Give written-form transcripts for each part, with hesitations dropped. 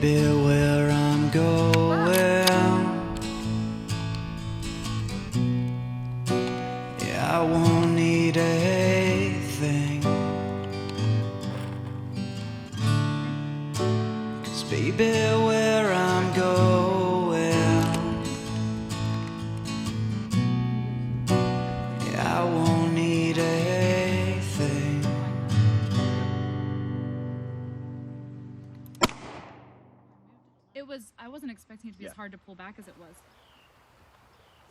baby, where I'm going. Yeah, I won't need a thing. 'Cause baby, where I'm going, yeah, I won't need a thing. I wasn't expecting it to be as hard to pull back as it was.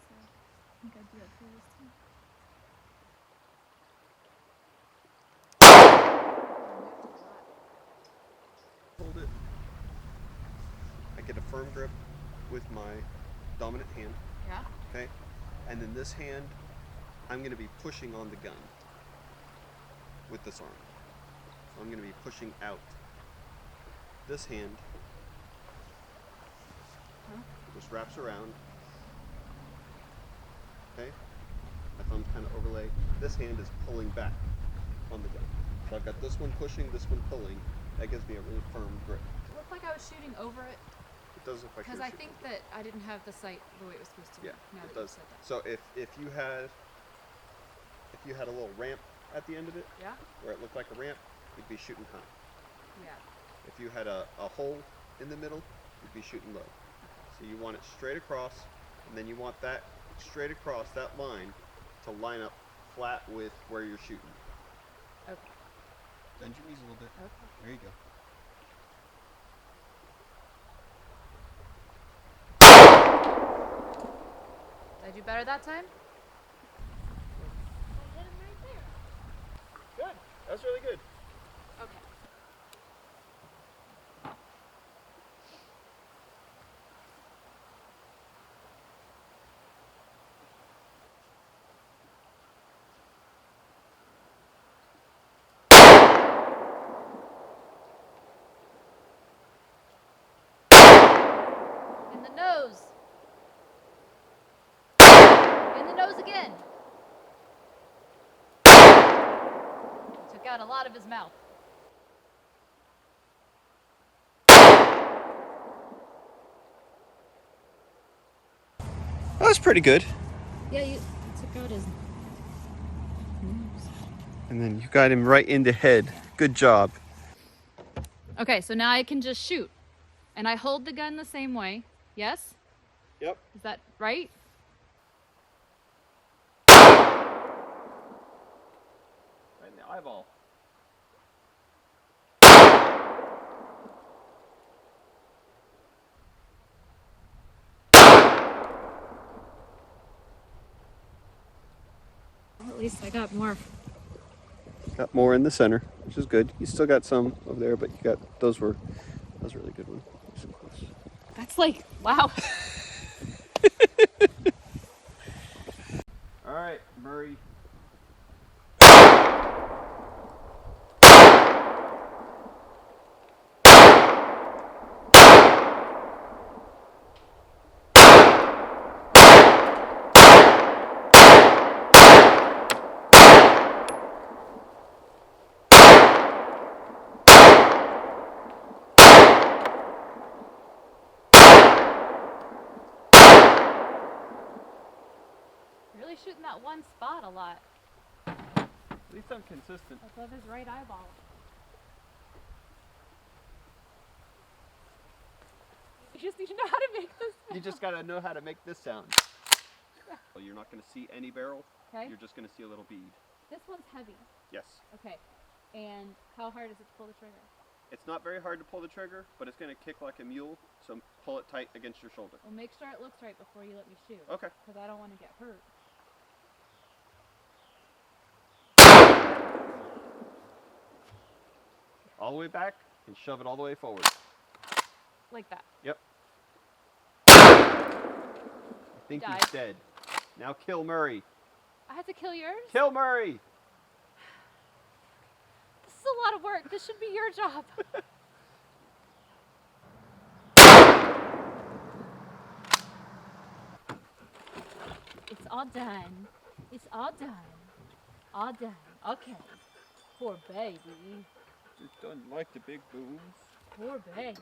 So I think I'd be okay this time. Hold it. I get a firm grip with my dominant hand. Yeah? Okay? And then this hand, I'm going to be pushing on the gun with this arm. So I'm going to be pushing out. This hand just wraps around. Okay? My thumb's kind of overlay. This hand is pulling back on the gun. So I've got this one pushing, this one pulling. That gives me a really firm grip. It looked like I was shooting over it. It does look like because you're I shooting. think that I didn't have the sight the way it was supposed to be. Yeah, now it that you does. said that. So if you had a little ramp at the end of it, Yeah? where it looked like a ramp, you'd be shooting high. Yeah. If you had a hole in the middle, you'd be shooting low. So you want it straight across, and then you want that straight across that line to line up flat with where you're shooting. Okay. Bend your knees a little bit. Okay. There you go. Did I do better that time? Good. That's really good. Okay. In the nose. In the nose again. Took out a lot of his mouth. That was pretty good. Yeah, you took out his nose. And then you got him right in the head. Good job. Okay, so now I can just shoot. And I hold the gun the same way. Yes? Yep. Is that right? Right in the eyeball. Well, at least I got more. Got more in the center, which is good. You still got some over there, but you got that was a really good one. So close. That's like, wow. All right, Murray. Really shooting that one spot a lot. At least I'm consistent. Above his right eyeball. You just need to know how to make this sound. You just gotta know how to make this sound. Well, you're not gonna see any barrel. Okay. You're just gonna see a little bead. This one's heavy. Yes. Okay. And how hard is it to pull the trigger? It's not very hard to pull the trigger, but it's gonna kick like a mule. So pull it tight against your shoulder. Well, make sure it looks right before you let me shoot. Okay. Because I don't want to get hurt. All the way back and shove it all the way forward. Like that. Yep. I think Died. he's dead. Now kill Murray. I had to kill yours? Kill Murray! This is a lot of work. This should be your job. It's all done. It's all done. All done. Okay. Poor baby. Just doesn't like the big boobs. Poor baby.